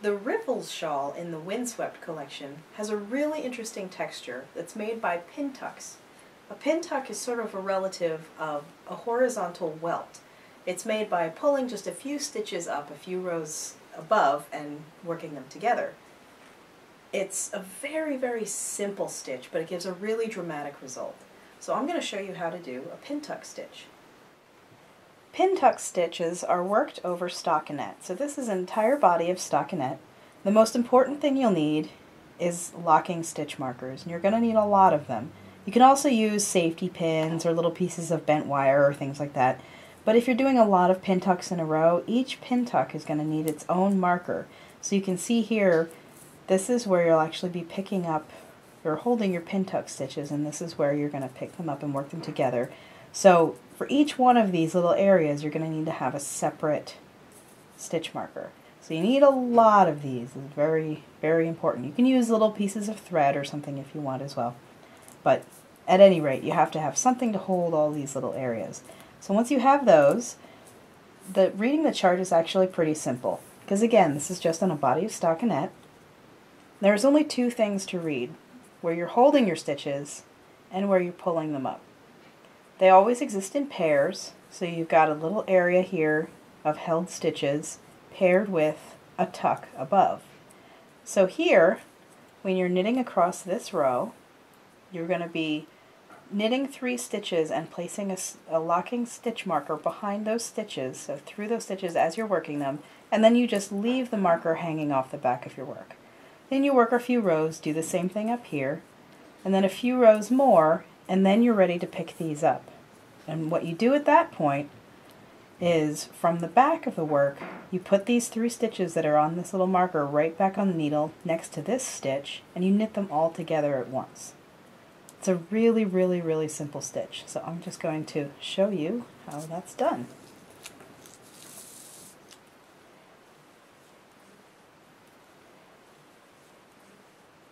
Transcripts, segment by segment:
The Riffles shawl in the Windswept collection has a really interesting texture that's made by Pintucks. A Pintuck is sort of a relative of a horizontal welt. It's made by pulling just a few stitches up, a few rows above, and working them together. It's a very, very simple stitch, but it gives a really dramatic result. So I'm going to show you how to do a Pintuck stitch. Pintuck stitches are worked over stockinette. So this is an entire body of stockinette. The most important thing you'll need is locking stitch markers, and you're going to need a lot of them. You can also use safety pins or little pieces of bent wire or things like that. But if you're doing a lot of pintucks in a row, each pintuck is going to need its own marker. So you can see here, this is where you'll actually be picking up, or holding your pintuck stitches, and this is where you're going to pick them up and work them together. So for each one of these little areas, you're going to need to have a separate stitch marker. So you need a lot of these. It's very, very important. You can use little pieces of thread or something if you want as well. But at any rate, you have to have something to hold all these little areas. So once you have those, reading the chart is actually pretty simple. Because again, this is just on a body of stockinette. There's only two things to read: where you're holding your stitches and where you're pulling them up. They always exist in pairs, so you've got a little area here of held stitches paired with a tuck above. So here, when you're knitting across this row, you're going to be knitting 3 stitches and placing a locking stitch marker behind those stitches, so through those stitches as you're working them, and then you just leave the marker hanging off the back of your work. Then you work a few rows, do the same thing up here, and then a few rows more, and then you're ready to pick these up. And what you do at that point is, from the back of the work, you put these 3 stitches that are on this little marker right back on the needle next to this stitch, and you knit them all together at once. It's a really, really, really simple stitch. So I'm just going to show you how that's done.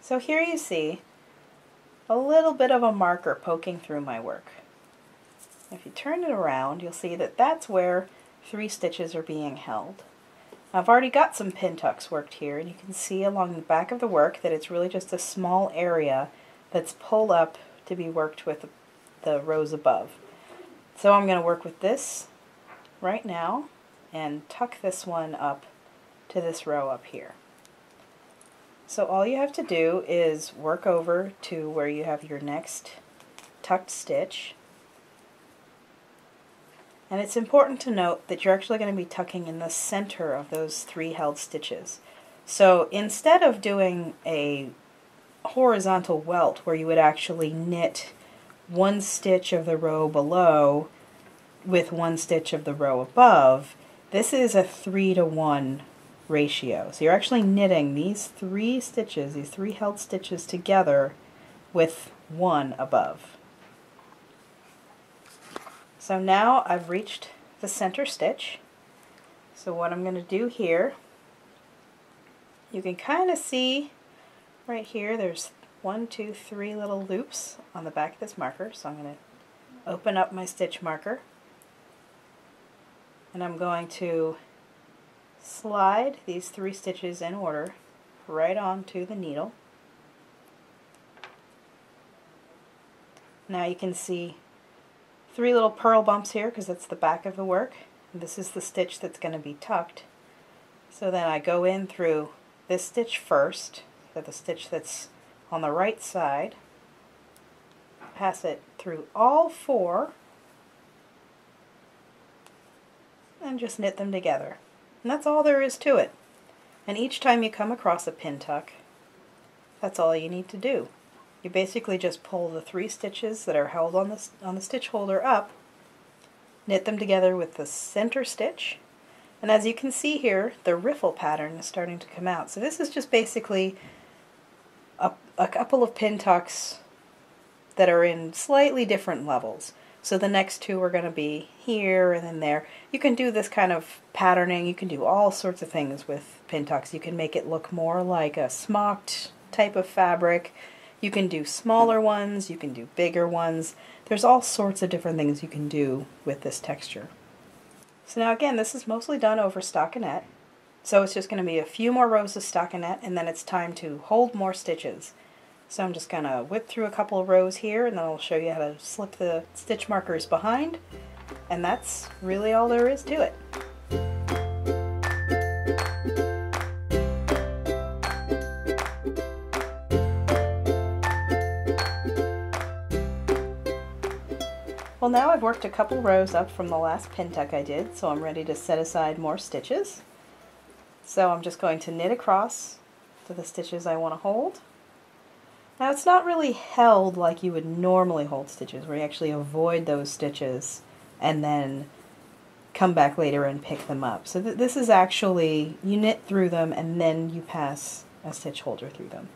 So here you see a little bit of a marker poking through my work. If you turn it around, you'll see that that's where 3 stitches are being held. I've already got some pintucks worked here, and you can see along the back of the work that it's really just a small area that's pulled up to be worked with the rows above. So I'm going to work with this right now and tuck this one up to this row up here. So all you have to do is work over to where you have your next tucked stitch. And it's important to note that you're actually going to be tucking in the center of those 3 held stitches. So instead of doing a horizontal welt where you would actually knit 1 stitch of the row below with 1 stitch of the row above, this is a 3-to-1 ratio. So you're actually knitting these 3 stitches, these 3 held stitches together with 1 above. So now I've reached the center stitch. So what I'm going to do here, you can kind of see right here there's 1, 2, 3 little loops on the back of this marker. So I'm going to open up my stitch marker, and I'm going to slide these 3 stitches in order right onto the needle. Now you can see 3 little purl bumps here because that's the back of the work. And this is the stitch that's going to be tucked. So then I go in through this stitch first, so the stitch that's on the right side, pass it through all 4, and just knit them together. And that's all there is to it. And each time you come across a pintuck, that's all you need to do. You basically just pull the 3 stitches that are held on the stitch holder up, knit them together with the center stitch, and as you can see here, the riffle pattern is starting to come out. So this is just basically a couple of pintucks that are in slightly different levels. So the next 2 are going to be here and then there. You can do this kind of patterning. You can do all sorts of things with pintucks. You can make it look more like a smocked type of fabric. You can do smaller ones. You can do bigger ones. There's all sorts of different things you can do with this texture. So now again, this is mostly done over stockinette. So it's just going to be a few more rows of stockinette, and then it's time to hold more stitches. So I'm just going to whip through a couple of rows here, and then I'll show you how to slip the stitch markers behind, and that's really all there is to it. Well, now I've worked a couple rows up from the last pin tuck I did, so I'm ready to set aside more stitches. So I'm just going to knit across to the stitches I want to hold. Now it's not really held like you would normally hold stitches, where you actually avoid those stitches and then come back later and pick them up. So this is actually, you knit through them and then you pass a stitch holder through them.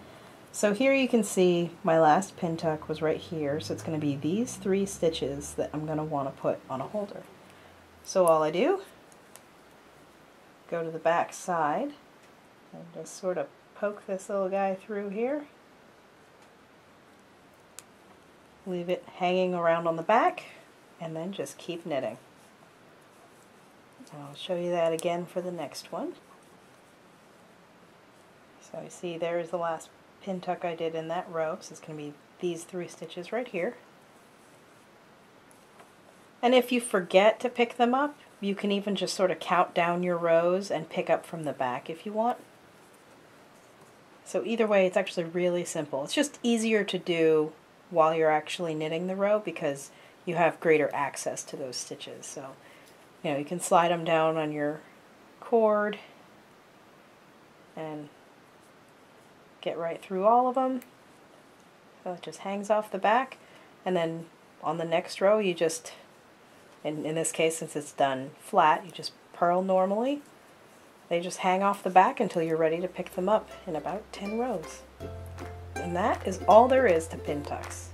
So here you can see my last pin tuck was right here, so it's going to be these 3 stitches that I'm going to want to put on a holder. So all I do, go to the back side and just sort of poke this little guy through here. Leave it hanging around on the back, and then just keep knitting. I'll show you that again for the next one. So you see there's the last pin tuck I did in that row, so it's going to be these 3 stitches right here. And if you forget to pick them up, you can even just sort of count down your rows and pick up from the back if you want. So either way, it's actually really simple. It's just easier to do while you're actually knitting the row because you have greater access to those stitches. So, you know, you can slide them down on your cord and get right through all of them. So it just hangs off the back, and then on the next row you just, in this case since it's done flat, you just purl normally. They just hang off the back until you're ready to pick them up in about 10 rows. And that is all there is to pin tucks.